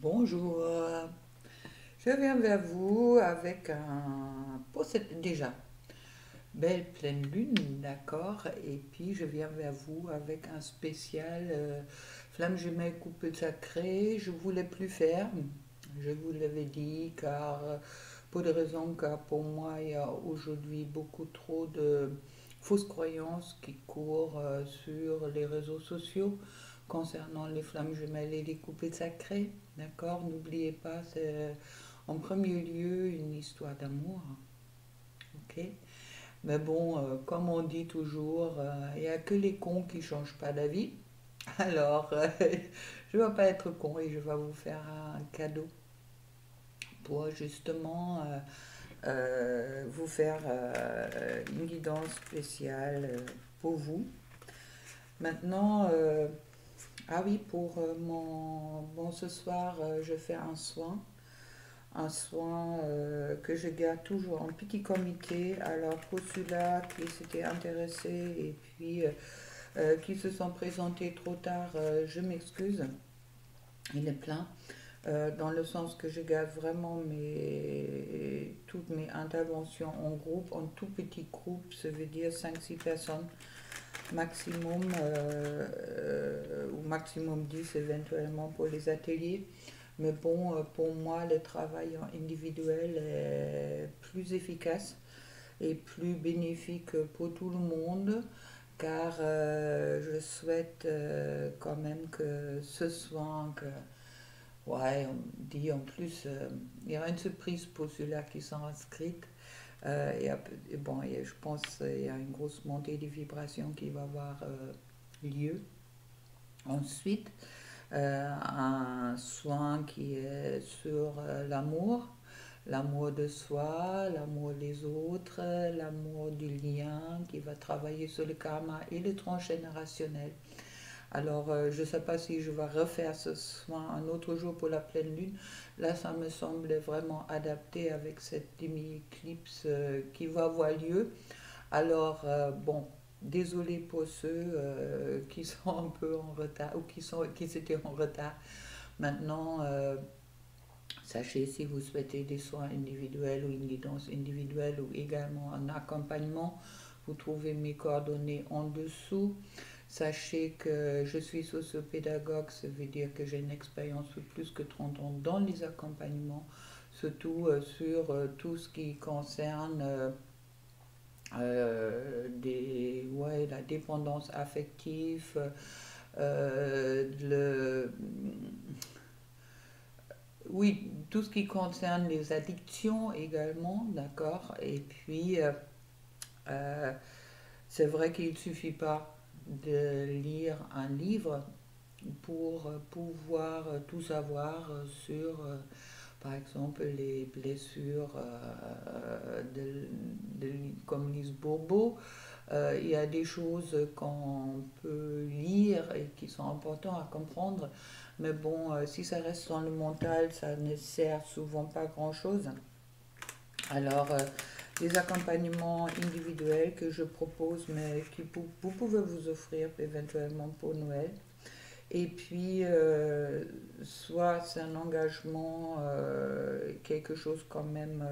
Bonjour, je viens vers vous avec un... pour cette déjà belle pleine lune, d'accord, et puis je viens vers vous avec un spécial flamme jumelle coupe sacrée. Je voulais plus faire, je vous l'avais dit, car pour des raisons, car pour moi il y a aujourd'hui beaucoup trop de fausses croyances qui courent sur les réseaux sociaux concernant les flammes jumelles et les couples sacrés. D'accord? N'oubliez pas, c'est en premier lieu une histoire d'amour. Ok? Mais bon, comme on dit toujours, il n'y a que les cons qui ne changent pas d'avis. Alors, je ne vais pas être con et je vais vous faire un cadeau pour justement vous faire une guidance spéciale pour vous. Maintenant, ah oui, pour mon... Bon, ce soir, je fais un soin que je garde toujours en petit comité. Alors, pour ceux-là qui s'étaient intéressés et puis qui se sont présentés trop tard, je m'excuse. Il est plein. Dans le sens que je garde vraiment toutes mes interventions en groupe, en tout petit groupe, ça veut dire 5 6 personnes maximum, ou maximum 10 éventuellement pour les ateliers. Mais bon, pour moi, le travail en individuel est plus efficace et plus bénéfique pour tout le monde, car je souhaite quand même que ce soit, que, ouais, on dit en plus, il y aura une surprise pour ceux-là qui sont inscrits. Et bon, je pense qu'il y a une grosse montée des vibrations qui va avoir lieu. Ensuite, un soin qui est sur l'amour de soi, l'amour des autres, l'amour du lien, qui va travailler sur le karma et le transgénérationnel. Alors, je ne sais pas si je vais refaire ce soin un autre jour pour la pleine lune. Là, ça me semble vraiment adapté avec cette demi-éclipse qui va avoir lieu. Alors, bon, désolé pour ceux qui sont un peu en retard ou qui étaient en retard. Maintenant, sachez si vous souhaitez des soins individuels ou une guidance individuelle ou également un accompagnement, vous trouvez mes coordonnées en dessous. Sachez que je suis sociopédagogue, ça veut dire que j'ai une expérience de plus que 30 ans dans les accompagnements, surtout sur tout ce qui concerne ouais, la dépendance affective, le, oui, tout ce qui concerne les addictions également, d'accord. Et puis, euh, c'est vrai qu'il ne suffit pas de lire un livre pour pouvoir tout savoir sur, par exemple, les blessures comme Lise Bourbeau. Il y a des choses qu'on peut lire et qui sont importantes à comprendre, mais bon, si ça reste dans le mental, ça ne sert souvent pas grand-chose. Alors, les accompagnements individuels que je propose, mais vous pouvez vous offrir éventuellement pour Noël. Et puis, soit c'est un engagement, quelque chose quand même,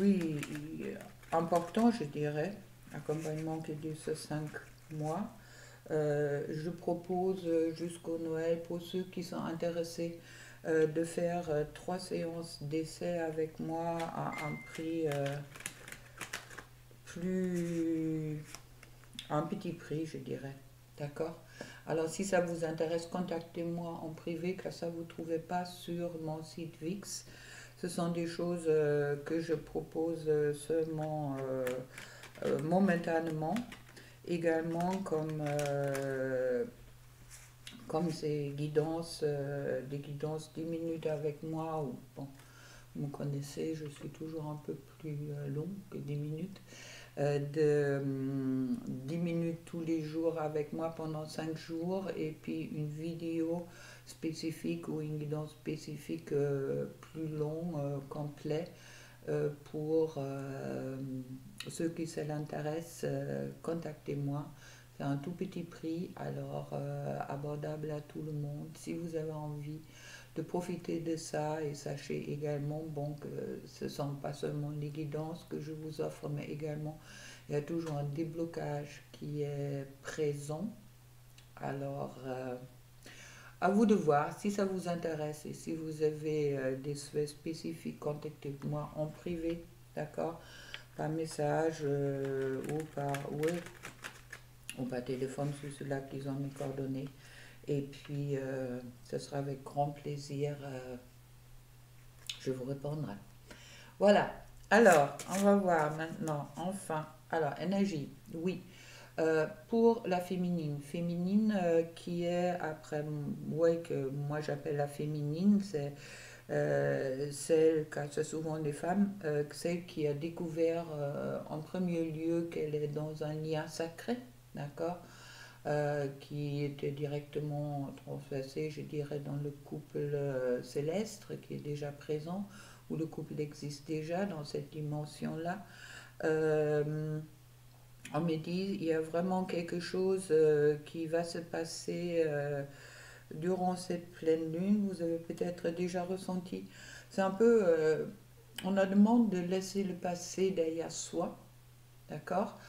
oui, important, je dirais, accompagnement qui dure 5 mois. Je propose jusqu'au Noël pour ceux qui sont intéressés de faire 3 séances d'essai avec moi à un prix plus, un petit prix, je dirais. D'accord? Alors, si ça vous intéresse, contactez-moi en privé, car ça vous ne trouvez pas sur mon site VIX. Ce sont des choses que je propose seulement momentanément. Également, comme ces guidances, des guidances 10 minutes avec moi, ou bon, vous me connaissez, je suis toujours un peu plus long que 10 minutes. De 10 minutes tous les jours avec moi pendant 5 jours et puis une vidéo spécifique ou une guidance spécifique plus long, complet, pour ceux qui ça l'intéresse, contactez-moi. C'est un tout petit prix, alors abordable à tout le monde. Si vous avez envie de profiter de ça, et sachez également bon, que ce ne sont pas seulement les guidances que je vous offre, mais également il y a toujours un déblocage qui est présent. Alors, à vous de voir si ça vous intéresse et si vous avez des souhaits spécifiques, contactez-moi en privé, d'accord? Par message ou par téléphone, c'est ceux-là qu'ils ont mes coordonnées. Et puis, ce sera avec grand plaisir, je vous répondrai. Voilà. Alors, on va voir maintenant, enfin. Alors, énergie, oui. Pour la féminine, qui est après, ouais, que moi j'appelle la féminine, c'est celle, car c'est souvent des femmes, celle qui a découvert en premier lieu qu'elle est dans un lien sacré, d'accord, qui était directement transversé, je dirais, dans le couple céleste qui est déjà présent, où le couple existe déjà dans cette dimension-là. Euh, on me dit il y a vraiment quelque chose qui va se passer durant cette pleine lune. Vous avez peut-être déjà ressenti. C'est un peu, on a demande de laisser le passé derrière soi, d'accord,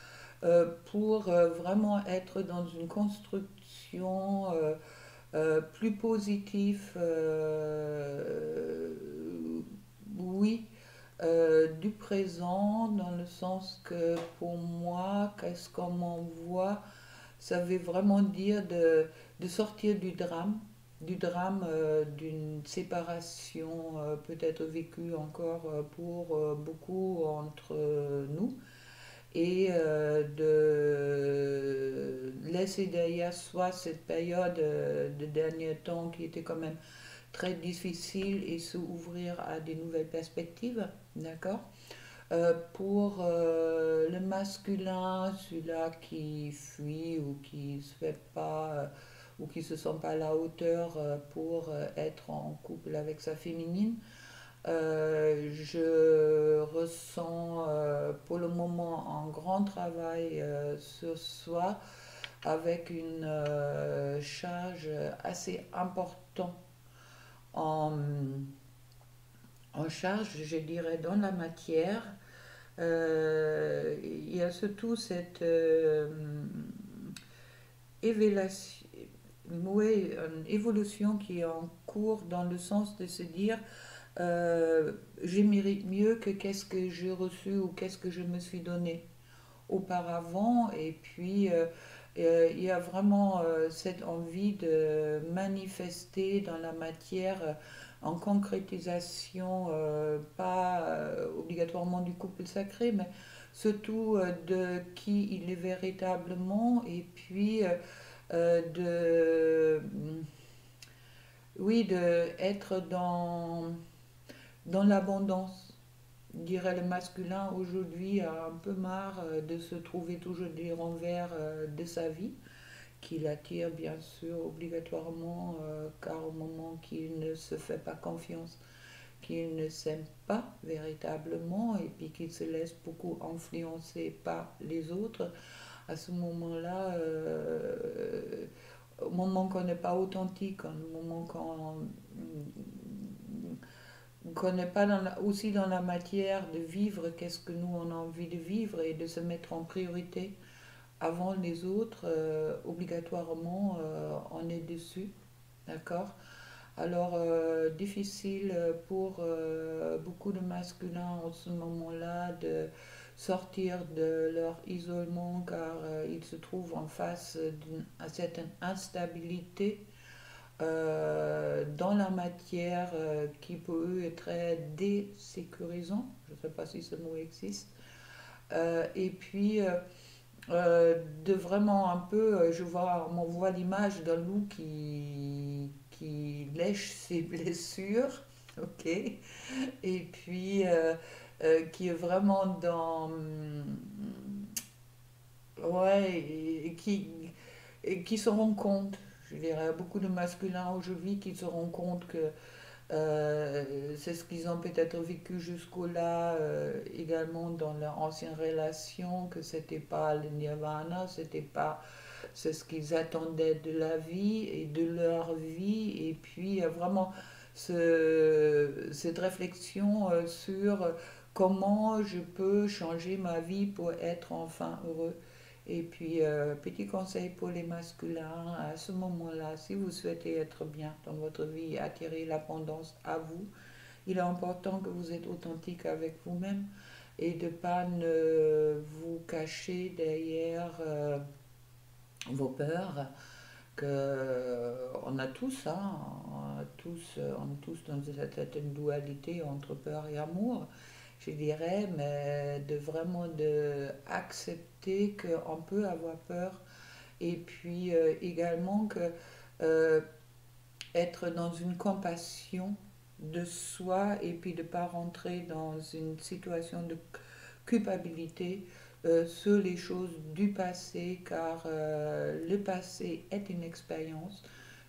pour vraiment être dans une construction plus positive, oui, du présent, dans le sens que pour moi, qu'est-ce qu'on m'envoie, ça veut vraiment dire de sortir du drame d'une séparation peut-être vécue encore pour beaucoup entre nous, et de laisser derrière soi cette période de dernier temps qui était quand même très difficile et s'ouvrir à des nouvelles perspectives, d'accord? Pour le masculin, celui-là qui fuit ou qui se fait pas ou qui se sent pas à la hauteur pour être en couple avec sa féminine, je ressens pour le moment un grand travail ce soir avec une charge assez importante en, en charge, je dirais, dans la matière. Il y a surtout cette évaluation, ouais, une évolution qui est en cours dans le sens de se dire je mérite mieux que qu'est-ce que j'ai reçu ou qu'est-ce que je me suis donné auparavant. Et puis, il y a vraiment cette envie de manifester dans la matière en concrétisation, pas obligatoirement du couple sacré, mais surtout de qui il est véritablement, et puis oui, de être dans l'abondance. Je dirais le masculin aujourd'hui a un peu marre de se trouver toujours des renvers de sa vie, qui l'attire bien sûr obligatoirement, car au moment qu'il ne se fait pas confiance, qu'il ne s'aime pas véritablement et puis qu'il se laisse beaucoup influencer par les autres, à ce moment-là, au moment qu'on n'est pas authentique, au moment qu'on n'est pas aussi dans la matière de vivre, qu'est-ce que nous on a envie de vivre et de se mettre en priorité avant les autres, obligatoirement on est dessus, d'accord? Alors difficile pour beaucoup de masculins en ce moment-là de sortir de leur isolement, car ils se trouvent en face d'une certaine instabilité dans la matière qui pour eux est très désécurisant. Je ne sais pas si ce mot existe. Et puis de vraiment un peu, on m'envoie l'image d'un loup qui lèche ses blessures, ok, et puis qui est vraiment dans, ouais, et qui se rend compte, je dirais, beaucoup de masculins aujourd'hui qui se rendent compte que c'est ce qu'ils ont peut-être vécu jusqu'au-là également dans leur ancienne relation, que c'était pas le nirvana, c'était pas c'est ce qu'ils attendaient de la vie et de leur vie. Et puis vraiment cette réflexion sur comment je peux changer ma vie pour être enfin heureux. Et puis, petit conseil pour les masculins, à ce moment-là, si vous souhaitez être bien dans votre vie, attirer l'abondance à vous, il est important que vous êtes authentique avec vous-même et de ne pas vous cacher derrière vos peurs, que on a tous, hein, on est tous dans cette dualité entre peur et amour, je dirais, mais de vraiment de accepter qu'on peut avoir peur et puis également que euh, être dans une compassion de soi et puis de ne pas rentrer dans une situation de culpabilité sur les choses du passé, car le passé est une expérience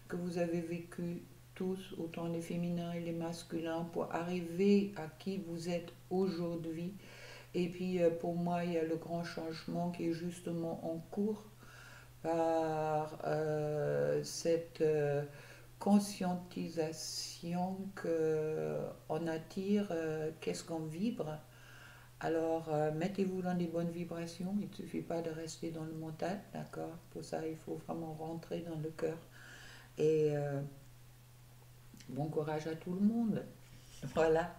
que vous avez vécue tous, autant les féminins et les masculins, pour arriver à qui vous êtes aujourd'hui. Et puis pour moi, il y a le grand changement qui est justement en cours par cette conscientisation qu'on attire, qu'est-ce qu'on vibre. Alors, mettez-vous dans des bonnes vibrations. Il ne suffit pas de rester dans le mental, d'accord? Pour ça, il faut vraiment rentrer dans le cœur. Et bon courage à tout le monde. Voilà.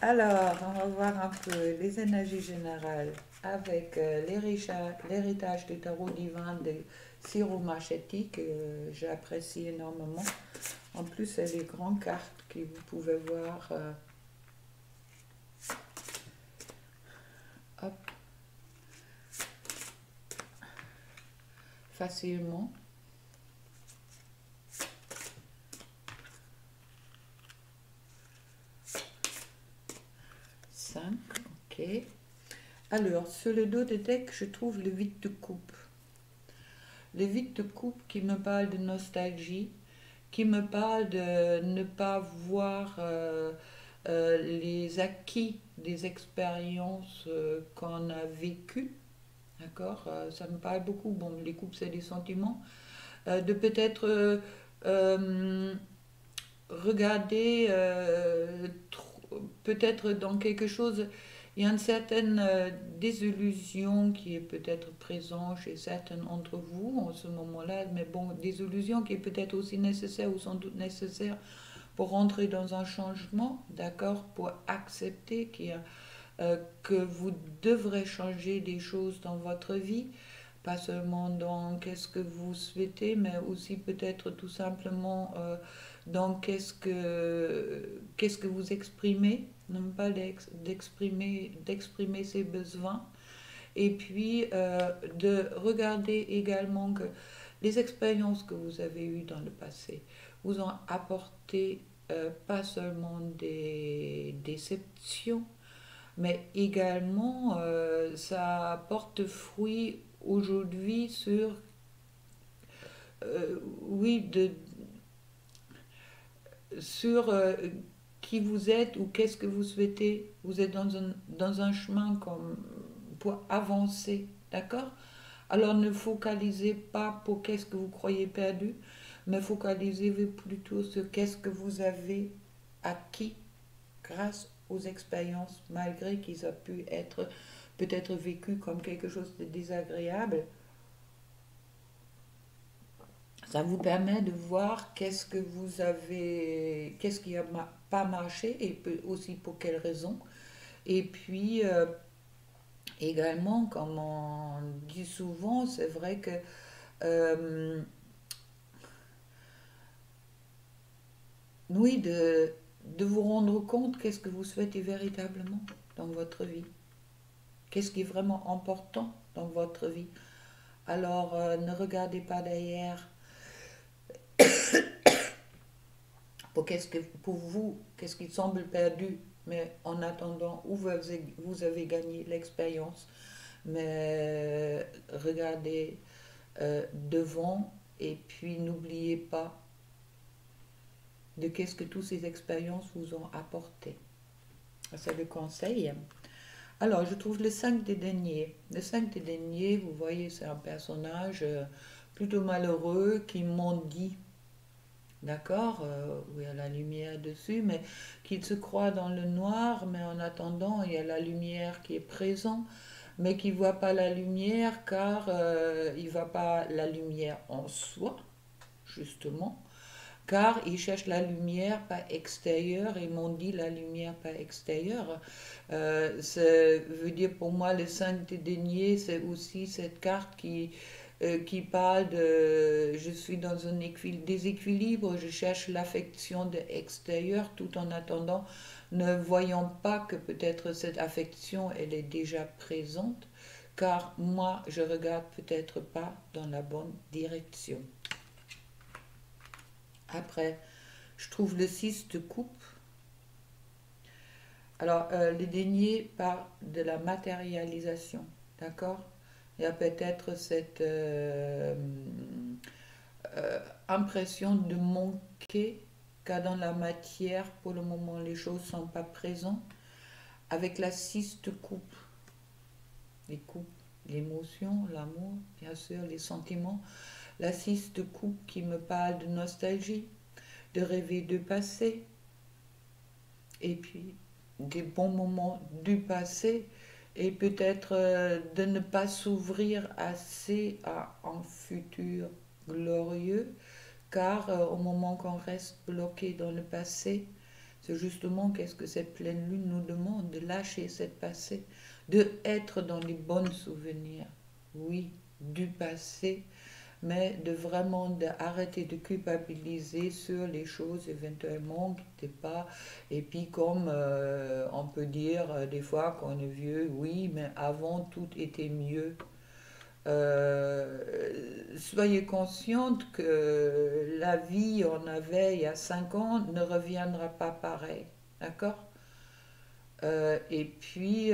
Alors, on va voir un peu les énergies générales avec l'héritage du tarot divin de Ciro Marchetti, que j'apprécie énormément. En plus, c'est les grandes cartes que vous pouvez voir hop, facilement. 5, ok. Alors, sur le dos de deck, je trouve le 8 de coupe. Le 8 de coupe qui me parle de nostalgie, qui me parle de ne pas voir les acquis des expériences qu'on a vécues. D'accord. Ça me parle beaucoup. Bon, les coupes, c'est des sentiments. De peut-être euh, regarder peut-être dans quelque chose, il y a une certaine désillusion qui est peut-être présente chez certains d'entre vous en ce moment-là, mais bon, désillusion qui est peut-être aussi nécessaire ou sans doute nécessaire pour rentrer dans un changement, d'accord, pour accepter que vous devrez changer des choses dans votre vie, pas seulement dans qu'est-ce que vous souhaitez, mais aussi peut-être tout simplement dans qu'est-ce que vous exprimez, non pas d'exprimer ses besoins, et puis de regarder également que les expériences que vous avez eues dans le passé vous ont apporté pas seulement des déceptions, mais également ça porte fruit aujourd'hui sur oui sur qui vous êtes ou qu'est-ce que vous souhaitez. Vous êtes dans un chemin comme pour avancer, d'accord? Alors ne focalisez pas pour qu'est-ce que vous croyez perdu, mais focalisez-vous plutôt sur qu'est-ce que vous avez acquis grâce aux expériences, malgré qu'ils aient pu être peut-être vécues comme quelque chose de désagréable. Ça vous permet de voir qu'est-ce que vous avez, qu'est-ce qui n'a pas marché et aussi pour quelles raisons. Et puis également, comme on dit souvent, c'est vrai que euh, oui, de vous rendre compte qu'est-ce que vous souhaitez véritablement dans votre vie. Qu'est-ce qui est vraiment important dans votre vie. Alors ne regardez pas derrière pour vous, qu'est-ce qui semble perdu, mais en attendant, où vous avez gagné l'expérience. Mais regardez devant et puis n'oubliez pas de qu'est-ce que toutes ces expériences vous ont apporté. C'est le conseil. Alors, je trouve le 5 des deniers. Le 5 des deniers, vous voyez, c'est un personnage plutôt malheureux qui mendie, d'accord, où il y a la lumière dessus, mais qui se croit dans le noir, mais en attendant, il y a la lumière qui est présente, mais qui ne voit pas la lumière car il ne voit pas la lumière en soi, justement, car il cherche la lumière pas extérieure et m'ont dit la lumière pas extérieure. Ça veut dire pour moi le 5 des deniers, c'est aussi cette carte qui parle de je suis dans un déséquilibre, je cherche l'affection de extérieur tout en attendant, ne voyant pas que peut-être cette affection elle est déjà présente, car moi je regarde peut-être pas dans la bonne direction. Après, je trouve le 6 de coupe. Alors, les deniers parlent de la matérialisation, d'accord? Il y a peut-être cette impression de manquer, car dans la matière, pour le moment, les choses ne sont pas présentes. Avec la 6 de coupe, les coupes, l'émotion, l'amour, bien sûr, les sentiments. La 6 de coupe qui me parle de nostalgie, de rêver de passé, et puis des bons moments du passé et peut-être de ne pas s'ouvrir assez à un futur glorieux car au moment qu'on reste bloqué dans le passé, c'est justement qu'est-ce que cette pleine lune nous demande, de lâcher cette passé, de être dans les bons souvenirs, oui, du passé, mais de vraiment d'arrêter de culpabiliser sur les choses éventuellement qui n'étaient pas. Et puis comme on peut dire des fois qu'on est vieux, oui, mais avant tout était mieux. Soyez consciente que la vie on avait il y a 5 ans ne reviendra pas pareil. D'accord. Et puis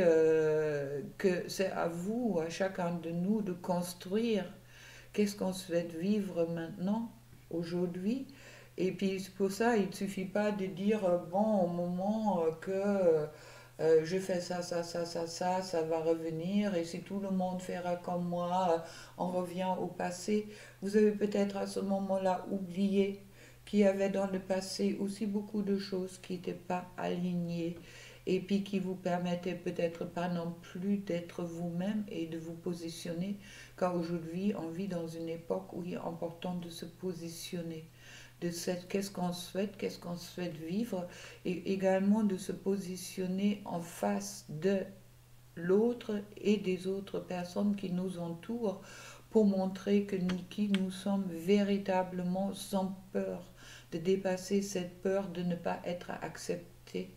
que c'est à vous, à chacun de nous, de construire qu'est-ce qu'on souhaite vivre maintenant, aujourd'hui. Et puis pour ça, il ne suffit pas de dire, bon, au moment que je fais ça, ça va revenir, et si tout le monde fera comme moi, on revient au passé. Vous avez peut-être à ce moment-là oublié qu'il y avait dans le passé aussi beaucoup de choses qui n'étaient pas alignées et puis qui vous permettaient peut-être pas non plus d'être vous-même et de vous positionner, car aujourd'hui on vit dans une époque où il est important de se positionner, de qu'est-ce qu'on souhaite vivre, et également de se positionner en face de l'autre et des autres personnes qui nous entourent pour montrer que qui nous sommes véritablement sans peur, de dépasser cette peur de ne pas être accepté,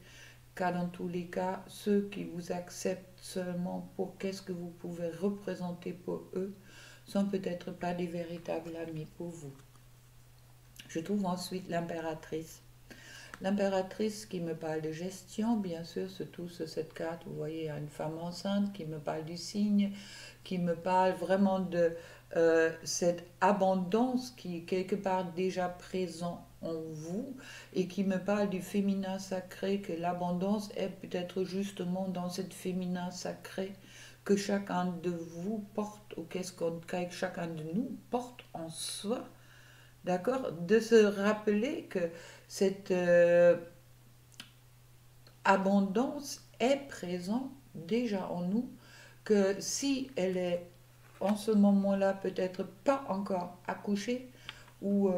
car dans tous les cas, ceux qui vous acceptent seulement pour qu'est-ce que vous pouvez représenter pour eux sont peut-être pas des véritables amis pour vous. Je trouve ensuite l'impératrice. L'impératrice qui me parle de gestion, bien sûr, surtout sur cette carte, vous voyez, il y a une femme enceinte qui me parle du signe, qui me parle vraiment de cette abondance qui est quelque part déjà présent en vous et qui me parle du féminin sacré, que l'abondance est peut-être justement dans cette féminin sacré que chacun de vous porte, ou que chacun de nous porte en soi. D'accord. De se rappeler que cette abondance est présente déjà en nous, que si elle est en ce moment-là peut-être pas encore accouchée ou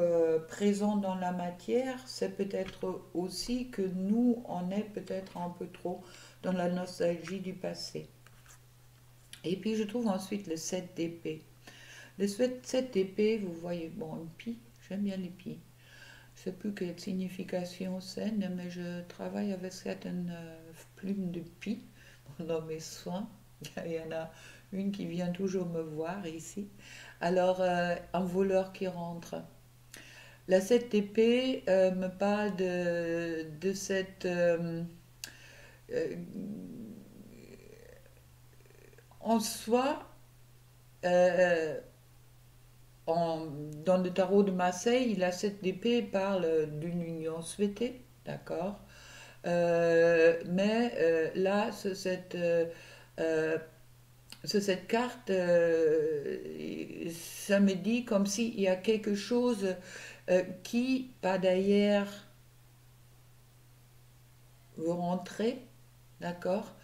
présente dans la matière, c'est peut-être aussi que nous, on est peut-être un peu trop dans la nostalgie du passé. Et puis je trouve ensuite le 7 d'épée. Le 7 d'épée, vous voyez, bon, une pie, j'aime bien les pies. Je ne sais plus quelle signification c'est, mais je travaille avec certaines plumes de pie dans mes soins. Il y en a une qui vient toujours me voir ici. Alors, un voleur qui rentre. La 7 d'épée me parle de cette... euh, en soi, euh, dans le tarot de Marseille, la 7 d'épée parle d'une union souhaitée, d'accord. Mais là, cette Euh, sur cette carte, ça me dit comme s'il y a quelque chose qui, pas d'ailleurs, veut rentrer, d'accord?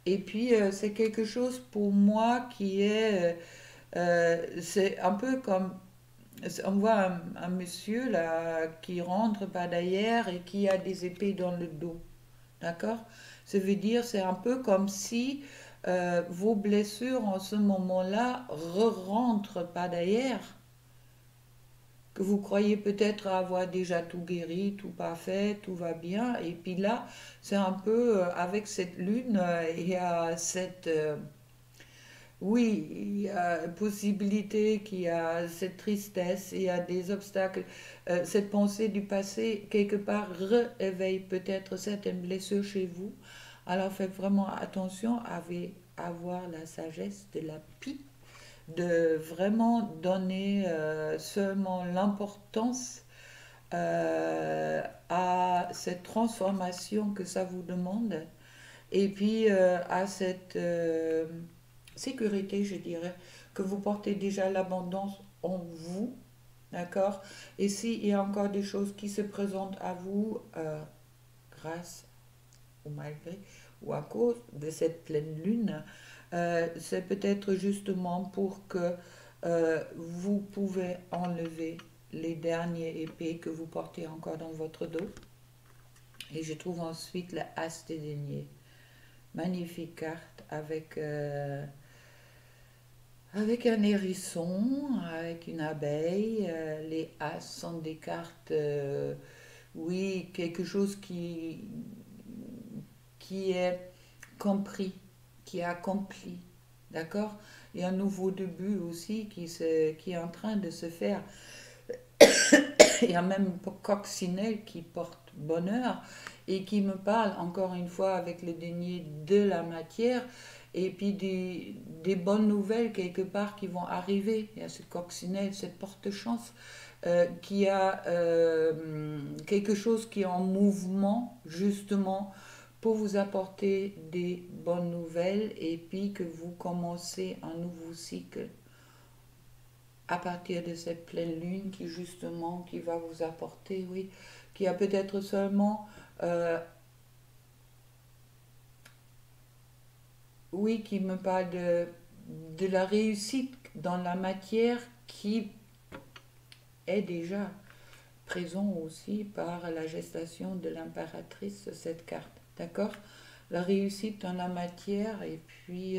Et puis, c'est quelque chose pour moi qui est, c'est un peu comme, on voit un monsieur là qui rentre par derrière et qui a des épées dans le dos, d'accord? Ça veut dire, c'est un peu comme si vos blessures en ce moment-là rentrent par derrière, que vous croyez peut-être avoir déjà tout guéri, tout parfait, tout va bien, et puis là, c'est un peu avec cette lune, il y a cette, oui, il y a possibilité qu'il y a cette tristesse, il y a des obstacles, cette pensée du passé, quelque part, réveille peut-être certaines blessures chez vous. Alors faites vraiment attention à avoir la sagesse de la pie, de vraiment donner seulement l'importance à cette transformation que ça vous demande et puis à cette sécurité, je dirais, que vous portez déjà l'abondance en vous, d'accord? Et s'il y a encore des choses qui se présentent à vous grâce ou malgré ou à cause de cette pleine lune, c'est peut-être justement pour que vous pouvez enlever les derniers épées que vous portez encore dans votre dos. Et je trouve ensuite la As des deniers. Magnifique carte avec un hérisson, avec une abeille. Les As sont des cartes, oui, quelque chose qui est compris, qui est accompli. D'accord? Il y a un nouveau début aussi qui est en train de se faire. Il y a même Coccinelle qui porte bonheur et qui me parle encore une fois avec le denier de la matière et puis des bonnes nouvelles quelque part qui vont arriver. Il y a ce Coccinelle, cette porte-chance qui a quelque chose qui est en mouvement justement pour vous apporter des bonnes nouvelles et puis que vous commencez un nouveau cycle à partir de cette pleine lune qui justement qui va vous apporter, oui, qui a peut-être seulement, oui, qui me parle de la réussite dans la matière qui est déjà présent aussi par la gestation de l'impératrice, cette carte, d'accord? La réussite dans la matière et puis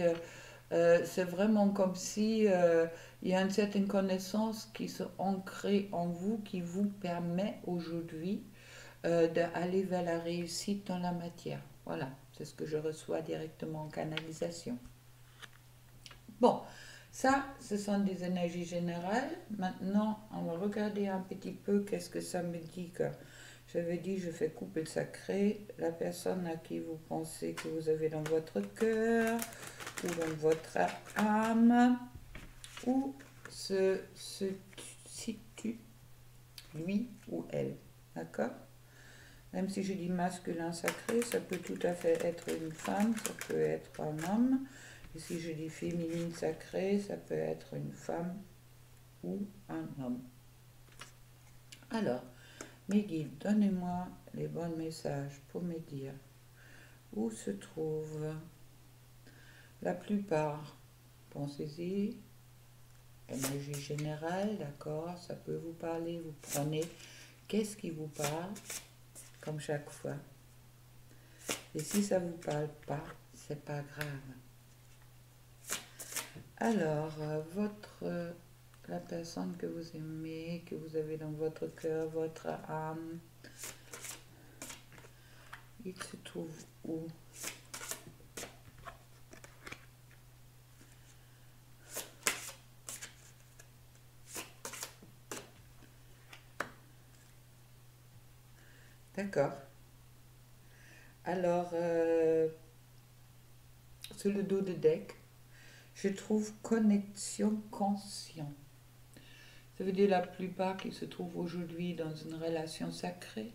c'est vraiment comme si il y a une certaine connaissance qui se ancrée en vous, qui vous permet aujourd'hui d'aller vers la réussite dans la matière. Voilà, c'est ce que je reçois directement en canalisation. Bon, ça, ce sont des énergies générales. Maintenant, on va regarder un petit peu qu'est-ce que ça me dit. Que j'avais dit, je fais couper le sacré. La personne à qui vous pensez que vous avez dans votre cœur ou dans votre âme, où se situe lui ou elle. D'accord? Même si je dis masculin sacré, ça peut tout à fait être une femme, ça peut être un homme. Et si je dis féminine sacrée, ça peut être une femme ou un homme. Alors, mes guides, donnez-moi les bons messages pour me dire où se trouve la plupart. Pensez-y, énergie générale, d'accord, ça peut vous parler, vous prenez qu'est-ce qui vous parle, comme chaque fois. Et si ça ne vous parle pas, c'est pas grave. Alors, la personne que vous aimez, que vous avez dans votre cœur, votre âme, il se trouve où? D'accord. Alors, sur le dos de deck, je trouve connexion consciente. Ça veut dire la plupart qui se trouvent aujourd'hui dans une relation sacrée.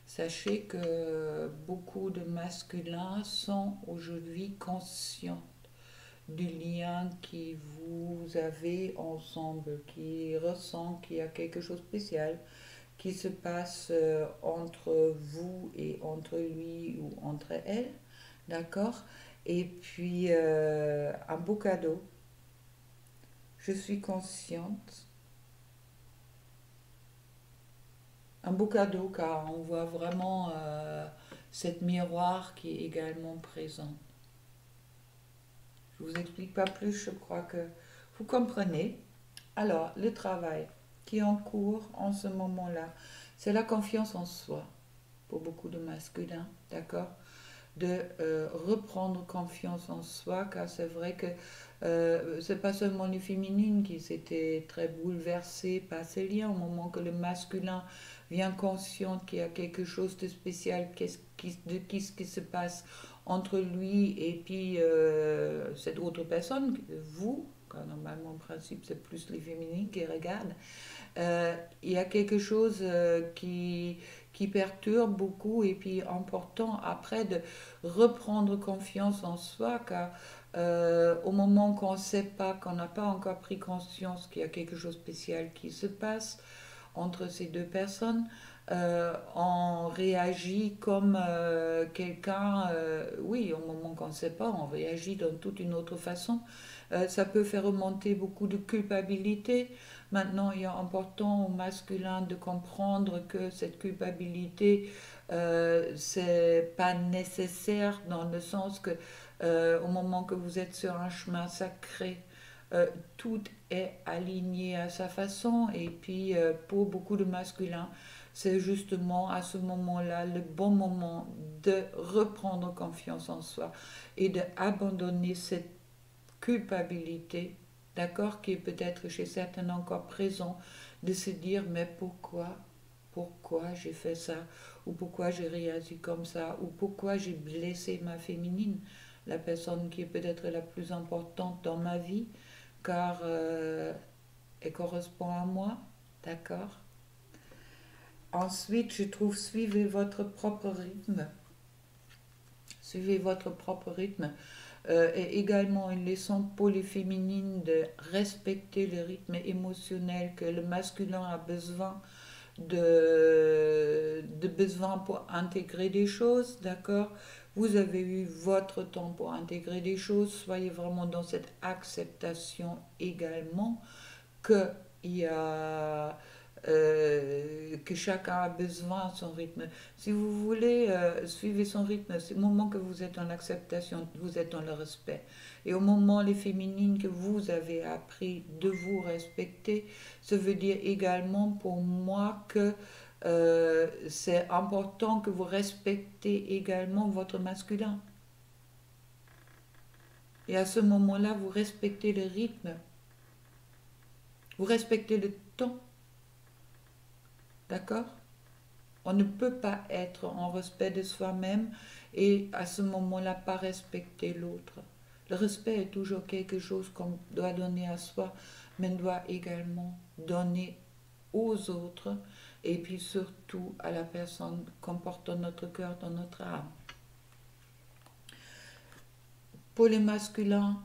Sachez que beaucoup de masculins sont aujourd'hui conscients du lien qui vous avez ensemble, qui ressent qu'il y a quelque chose de spécial qui se passe entre vous et entre lui ou entre elle, d'accord? Et puis un beau cadeau. Je suis consciente. Un beau cadeau car on voit vraiment cette miroir qui est également présent. Je vous explique pas plus, je crois que vous comprenez. Alors, le travail qui est en cours en ce moment-là, c'est la confiance en soi pour beaucoup de masculins, d'accord? De reprendre confiance en soi, car c'est vrai que c'est pas seulement les féminines qui s'étaient très bouleversées par ces liens au moment que le masculin vient conscient qu'il y a quelque chose de spécial, qu'est-ce qui se passe entre lui et puis cette autre personne, vous, car normalement en principe c'est plus les féminines qui regardent, il y a quelque chose qui perturbe beaucoup et puis important après de reprendre confiance en soi car au moment qu'on ne sait pas, qu'on n'a pas encore pris conscience qu'il y a quelque chose de spécial qui se passe entre ces deux personnes, on réagit comme quelqu'un, oui, au moment qu'on ne sait pas, on réagit d'une toute une autre façon. Ça peut faire remonter beaucoup de culpabilité. Maintenant, il est important au masculin de comprendre que cette culpabilité, c'est pas nécessaire dans le sens que au moment que vous êtes sur un chemin sacré, tout est aligné à sa façon et puis pour beaucoup de masculins, c'est justement à ce moment-là le bon moment de reprendre confiance en soi et d'abandonner cette culpabilité, d'accord, qui est peut-être chez certains encore présent, de se dire mais pourquoi j'ai fait ça, ou pourquoi j'ai réagi comme ça, ou pourquoi j'ai blessé ma féminine, la personne qui est peut-être la plus importante dans ma vie, car elle correspond à moi, d'accord. Ensuite, je trouve suivez votre propre rythme. Suivez votre propre rythme. Et également une leçon pour les féminines de respecter le rythme émotionnel que le masculin a besoin de besoin pour intégrer des choses, d'accord? Vous avez eu votre temps pour intégrer des choses, soyez vraiment dans cette acceptation également que il y a que chacun a besoin de son rythme. Si vous voulez suivre son rythme, c'est au moment que vous êtes en acceptation, vous êtes dans le respect. Et au moment, les féminines, que vous avez appris de vous respecter, ça veut dire également pour moi que c'est important que vous respectez également votre masculin. Et à ce moment-là, vous respectez le rythme, vous respectez le temps, d'accord? On ne peut pas être en respect de soi-même et à ce moment-là pas respecter l'autre. Le respect est toujours quelque chose qu'on doit donner à soi, mais on doit également donner aux autres et puis surtout à la personne qu'on porte dans notre cœur, dans notre âme. Pour les masculins,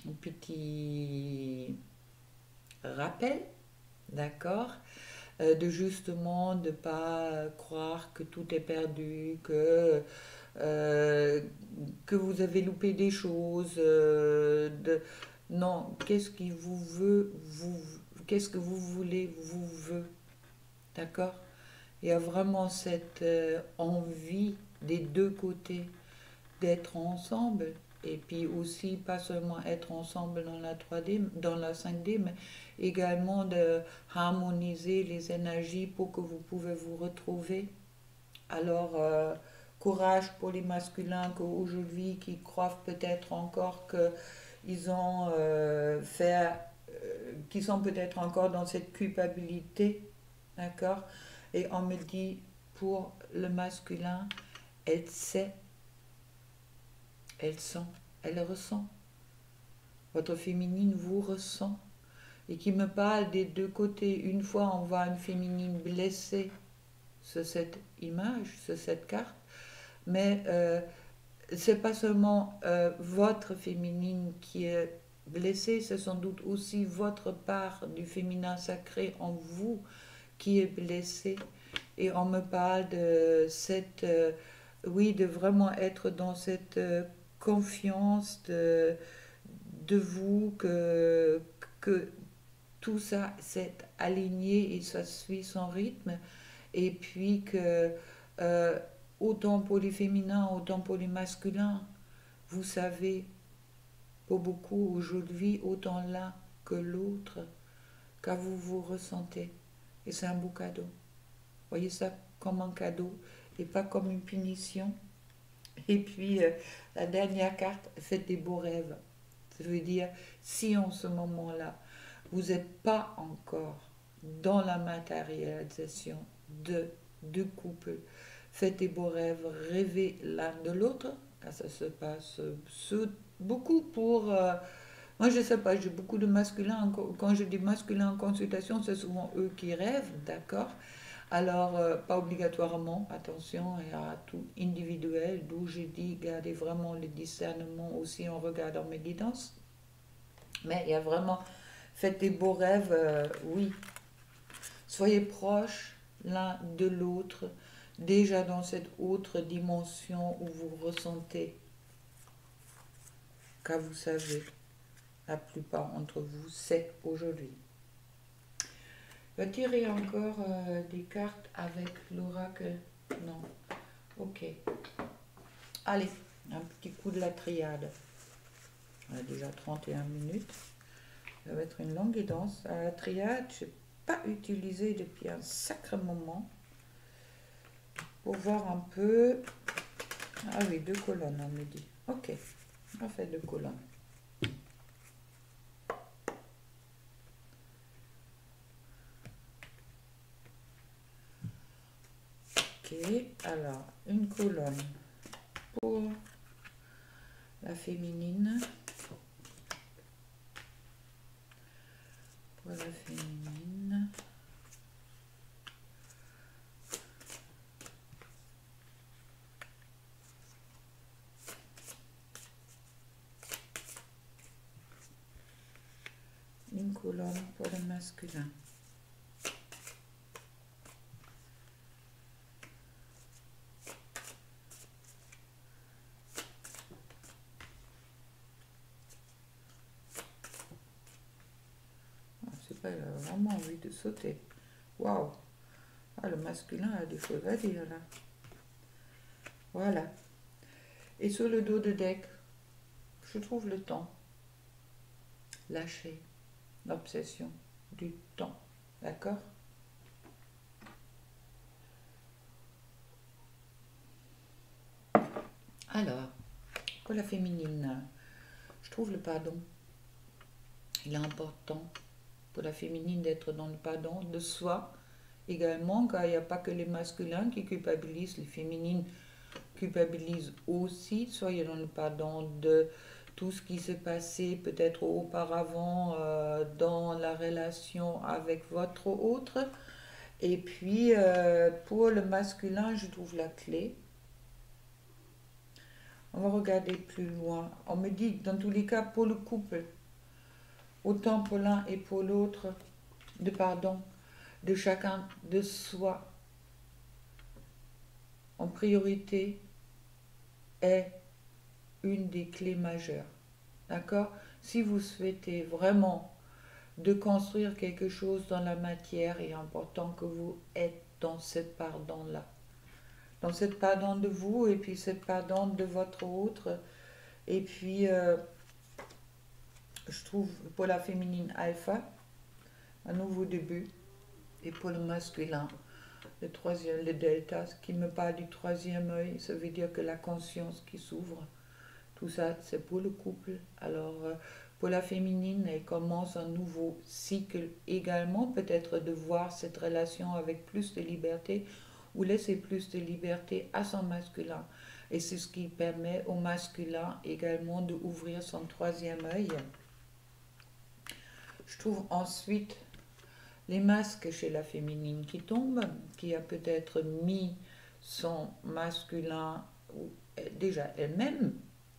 un petit rappel, d'accord? De justement de ne pas croire que tout est perdu, euh, que vous avez loupé des choses. Non, qu'est-ce qui vous veut, qu'est-ce que vous voulez, vous veut, d'accord? Il y a vraiment cette envie des deux côtés d'être ensemble et puis aussi pas seulement être ensemble dans la 3D, dans la 5D, mais également de harmoniser les énergies pour que vous pouvez vous retrouver. Alors, courage pour les masculins qu'aujourd'hui qui croient peut-être encore qu'ils ont fait, qu'ils sont peut-être encore dans cette culpabilité, d'accord? Et on me dit pour le masculin, elle sait, elle sent, elle ressent. Votre féminine vous ressent. Et qui me parle des deux côtés. Une fois, on voit une féminine blessée sur cette image, sur cette carte. Mais c'est pas seulement votre féminine qui est blessée, c'est sans doute aussi votre part du féminin sacré en vous qui est blessée. Et on me parle de cette, oui, de vraiment être dans cette confiance de vous, que tout ça s'est aligné et ça suit son rythme. Et puis que euh, autant pour les féminins, autant pour les masculins, vous savez, pour beaucoup aujourd'hui, autant l'un que l'autre, car vous vous ressentez. Et c'est un beau cadeau. Voyez ça comme un cadeau et pas comme une punition. Et puis, la dernière carte, faites des beaux rêves. Ça veut dire, si en ce moment-là, vous n'êtes pas encore dans la matérialisation de couple, faites des beaux rêves, rêvez l'un de l'autre, car ça se passe beaucoup pour... moi, je ne sais pas, j'ai beaucoup de masculins. Quand je dis masculin en consultation, c'est souvent eux qui rêvent, d'accord? Alors, pas obligatoirement, attention, et à tout individuel, d'où je dis gardez vraiment le discernement aussi en regardant mes guidances. Mais il y a vraiment, faites des beaux rêves, oui. Soyez proches l'un de l'autre, déjà dans cette autre dimension où vous ressentez, car vous savez, la plupart d'entre vous, c'est aujourd'hui. Je vais tirer encore des cartes avec l'oracle. Non. Ok. Allez, un petit coup de la triade. On a déjà 31 minutes. Ça va être une longue guidance. La triade, je n'ai pas utilisé depuis un sacré moment. Pour voir un peu. Ah oui, 2 colonnes, on me dit. Ok, on fait 2 colonnes. Ok, alors, une colonne pour la féminine. Pour la féminine. Une colonne pour le masculin. C'est pas, il a vraiment envie de sauter. Waouh! Ah, le masculin a des choses à dire là. Voilà. Et sur le dos de deck, je trouve le temps. Lâcher l'obsession du temps. D'accord? Alors, pour la féminine, je trouve le pardon. Il est important pour la féminine d'être dans le pardon de soi également, car il n'y a pas que les masculins qui culpabilisent, les féminines culpabilisent aussi. Soyez dans le pardon de tout ce qui s'est passé peut-être auparavant dans la relation avec votre autre. Et puis, pour le masculin, je trouve la clé. On va regarder plus loin. On me dit, dans tous les cas, pour le couple, autant pour l'un et pour l'autre, de pardon, de chacun de soi, en priorité, est une des clés majeures. D'accord? Si vous souhaitez vraiment de construire quelque chose dans la matière, il est important que vous êtes dans cette pardon-là. Dans cette pardon de vous et puis cette pardon de votre autre. Et puis, je trouve pour la féminine alpha, un nouveau début. Et pour le masculin, le troisième, le delta, ce qui me parle du troisième œil, ça veut dire que la conscience qui s'ouvre. Tout ça, c'est pour le couple. Alors, pour la féminine, elle commence un nouveau cycle également, peut-être de voir cette relation avec plus de liberté ou laisser plus de liberté à son masculin. Et c'est ce qui permet au masculin également d'ouvrir son troisième œil. Je trouve ensuite les masques chez la féminine qui tombent, qui a peut-être mis son masculin déjà elle-même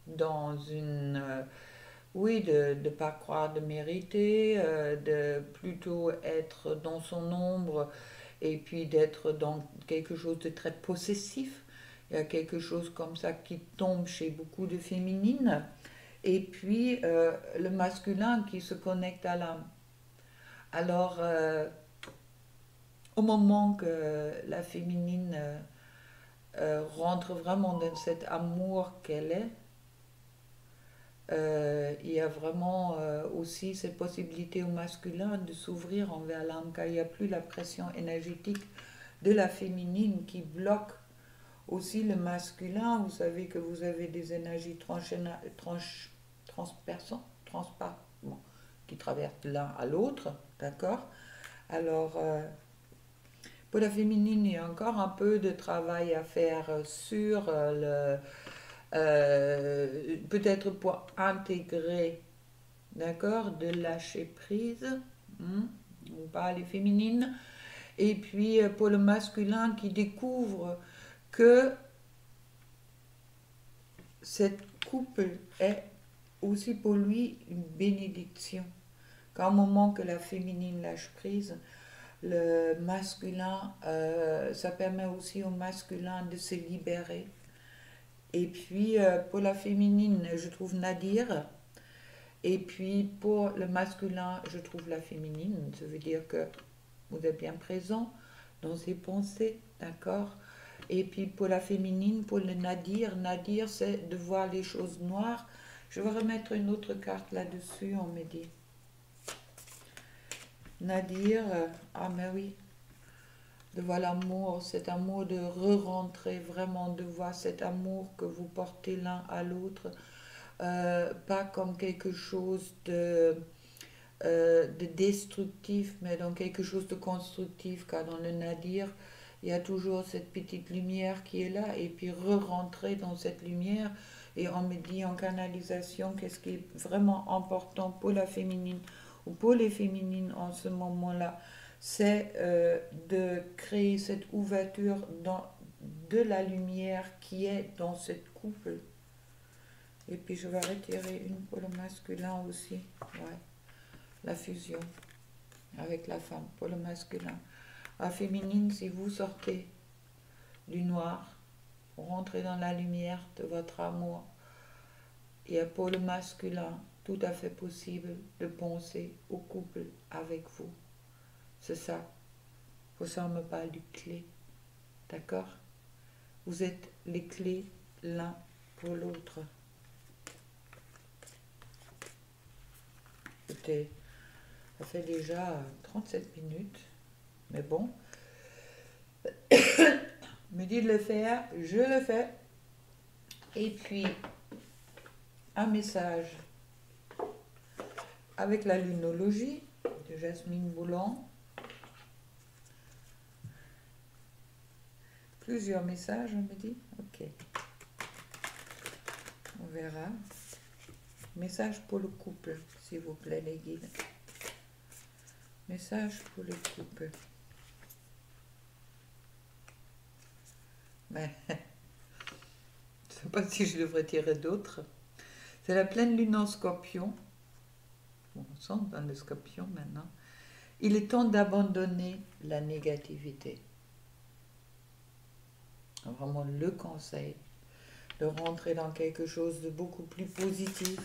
dans une... oui, de ne pas croire de mériter, de plutôt être dans son ombre et puis d'être dans quelque chose de très possessif. Il y a quelque chose comme ça qui tombe chez beaucoup de féminines. Et puis le masculin qui se connecte à l'âme. Alors, au moment que la féminine rentre vraiment dans cet amour qu'elle est, il y a vraiment aussi cette possibilité au masculin de s'ouvrir envers l'âme, car il n'y a plus la pression énergétique de la féminine qui bloque aussi le masculin. Vous savez que vous avez des énergies transperçantes, bon, qui traversent l'un à l'autre, d'accord? Alors, pour la féminine, il y a encore un peu de travail à faire sur peut-être pour intégrer, d'accord, de lâcher prise, on parle les féminines, et puis pour le masculin qui découvre que cette couple est aussi pour lui une bénédiction. Qu'à un moment que la féminine lâche prise, le masculin, ça permet aussi au masculin de se libérer. Et puis pour la féminine, je trouve Nadir. Et puis pour le masculin, je trouve la féminine. Ça veut dire que vous êtes bien présent dans ses pensées, d'accord? Et puis pour la féminine, pour le Nadir, Nadir c'est de voir les choses noires. Je vais remettre une autre carte là-dessus, on me dit. Nadir, ah mais oui, de voir l'amour, cet amour de re-rentrer, vraiment de voir cet amour que vous portez l'un à l'autre, pas comme quelque chose de destructif, mais dans quelque chose de constructif, car dans le Nadir, il y a toujours cette petite lumière qui est là, et puis re-rentrer dans cette lumière, et on me dit en canalisation qu'est-ce qui est vraiment important pour la féminine, ou pour les féminines en ce moment-là, c'est de créer cette ouverture de la lumière qui est dans cette couple. Et puis je vais retirer une pour le masculin aussi, ouais. La fusion avec la femme pour le masculin. La féminine, si vous sortez du noir, vous rentrez dans la lumière de votre amour, il y a pour le masculin tout à fait possible de penser au couple avec vous. C'est ça. Pour ça, on me parle du clé. D'accord? Vous êtes les clés l'un pour l'autre. Écoutez, ça fait déjà 37 minutes. Mais bon, me dit de le faire, je le fais. Et puis, un message avec la lunologie de Jasmine Boulan. Plusieurs messages, on me dit. Ok. On verra. Message pour le couple, s'il vous plaît, les guides. Message pour le couple. Mais, je ne sais pas si je devrais tirer d'autres. C'est la pleine lune en scorpion. Bon, on sent dans le scorpion maintenant. Il est temps d'abandonner la négativité. Vraiment le conseil de rentrer dans quelque chose de beaucoup plus positif.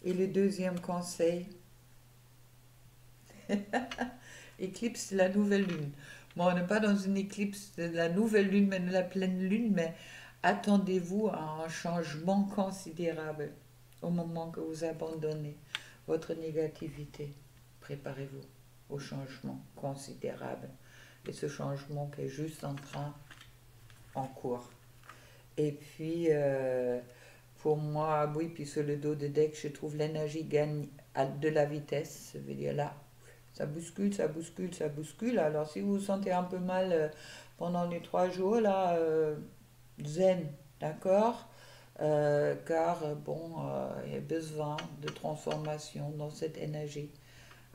Et le deuxième conseil, éclipse de la nouvelle lune. Bon, on n'est pas dans une éclipse de la nouvelle lune, mais de la pleine lune, mais attendez-vous à un changement considérable au moment que vous abandonnez votre négativité. Préparez-vous au changement considérable. Et ce changement qui est juste en cours. Et puis, pour moi, oui, puis sur le dos de deck, je trouve l'énergie gagne de la vitesse. Ça veut dire là, ça bouscule, ça bouscule, ça bouscule. Alors, si vous vous sentez un peu mal pendant les 3 jours, là, zen, d'accord? Car, bon, il y a besoin de transformation dans cette énergie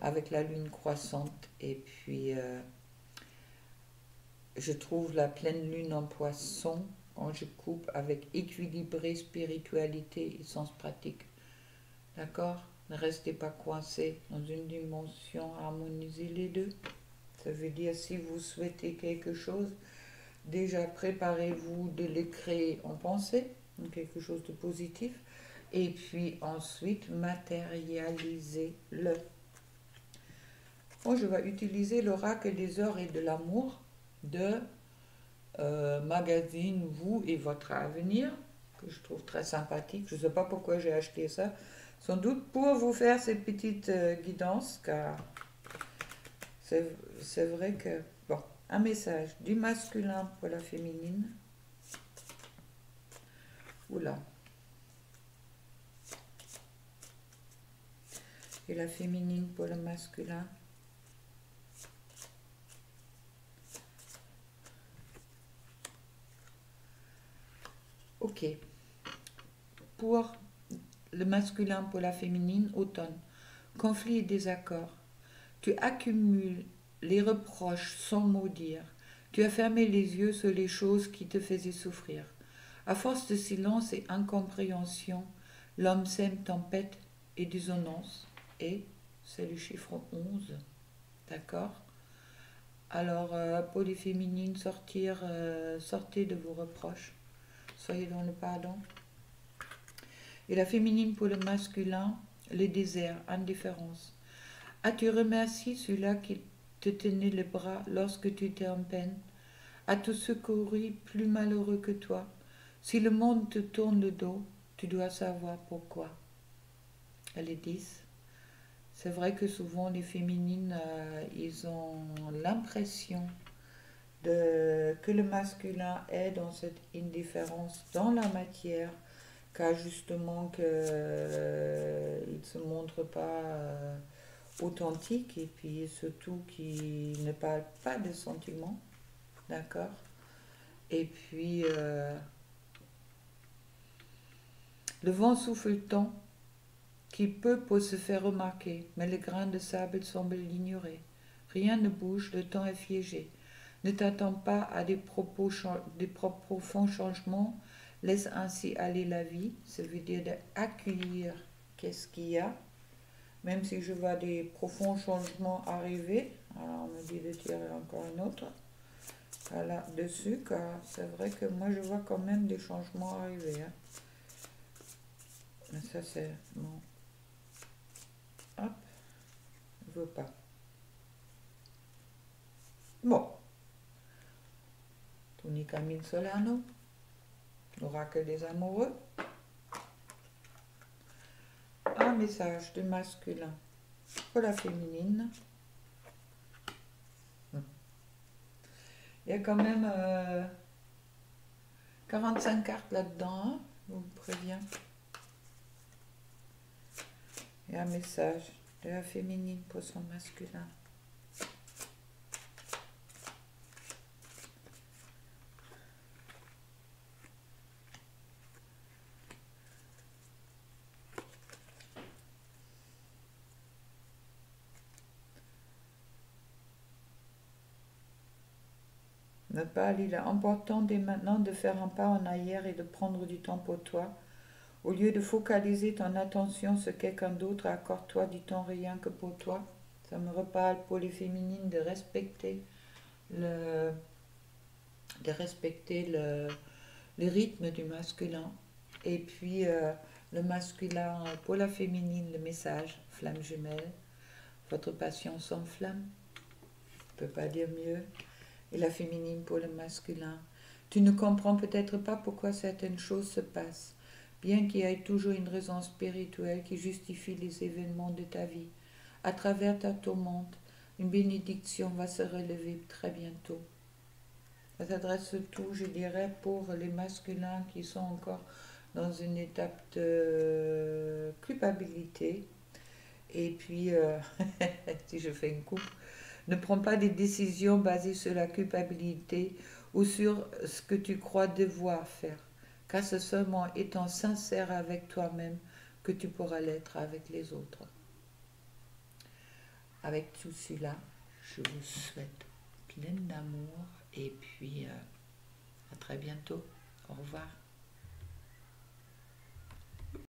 avec la lune croissante. Et puis, je trouve la pleine lune en poisson quand je coupe avec équilibré, spiritualité et sens pratique. D'accord? Ne restez pas coincé dans une dimension, harmonisez les deux. Ça veut dire si vous souhaitez quelque chose, déjà préparez-vous de le créer en pensée, donc quelque chose de positif, et puis ensuite matérialisez-le. Bon, je vais utiliser l'oracle des heures et de l'amour de magazine Vous et votre avenir, que je trouve très sympathique. Je ne sais pas pourquoi j'ai acheté ça. Sans doute pour vous faire ces petites guidances, car c'est vrai que... Bon, un message du masculin pour la féminine. Oula. Et la féminine pour le masculin. Ok. Pour le masculin, pour la féminine, automne. Conflit et désaccord. Tu accumules les reproches sans mot dire. Tu as fermé les yeux sur les choses qui te faisaient souffrir. À force de silence et incompréhension, l'homme sème tempête et dissonance. Et c'est le chiffre 11. D'accord? Alors, pour les féminines, sortez de vos reproches. Soyez dans le pardon. Et la féminine pour le masculin, le désert, indifférence. As-tu remercié celui-là qui te tenait le bras lorsque tu étais en peine? As-tu secouru plus malheureux que toi? Si le monde te tourne le dos, tu dois savoir pourquoi. Elle est 10. C'est vrai que souvent les féminines, ils ont l'impression que le masculin est dans cette indifférence dans la matière, car justement qu'il ne se montre pas authentique et puis surtout qu'il ne parle pas de sentiments, d'accord? Et puis le vent souffle tant qu'il peut pour se faire remarquer, mais le grain de sable semble l'ignorer. Rien ne bouge, le temps est figé. Ne t'attends pas à des profonds changements, laisse ainsi aller la vie, ça veut dire d'accueillir qu'est-ce qu'il y a, même si je vois des profonds changements arriver. Alors on me dit de tirer encore une autre, voilà, dessus, car c'est vrai que moi je vois quand même des changements arriver. Hein. Mais ça c'est bon. Hop, je veux pas. Bon, Tony Camille Solano, l'oracle des amoureux. Un message du masculin pour la féminine. Il y a quand même 45 cartes là-dedans, hein, je vous préviens. Et un message de la féminine pour son masculin. Nopal, il est important dès maintenant de faire un pas en arrière et de prendre du temps pour toi. Au lieu de focaliser ton attention sur quelqu'un d'autre, accorde-toi du temps rien que pour toi. Ça me reparle pour les féminines le, de respecter le rythme du masculin. Et puis le masculin pour la féminine, le message, flamme jumelle. Votre passion s'enflamme. Je ne peux pas dire mieux. Et la féminine pour le masculin. Tu ne comprends peut-être pas pourquoi certaines choses se passent, bien qu'il y ait toujours une raison spirituelle qui justifie les événements de ta vie. À travers ta tourmente, une bénédiction va se relever très bientôt. Ça s'adresse surtout, je dirais, pour les masculins qui sont encore dans une étape de culpabilité. Et puis, si je fais une coupe, ne prends pas des décisions basées sur la culpabilité ou sur ce que tu crois devoir faire, car c'est seulement étant sincère avec toi-même que tu pourras l'être avec les autres. Avec tout cela, je vous souhaite plein d'amour et puis à très bientôt. Au revoir.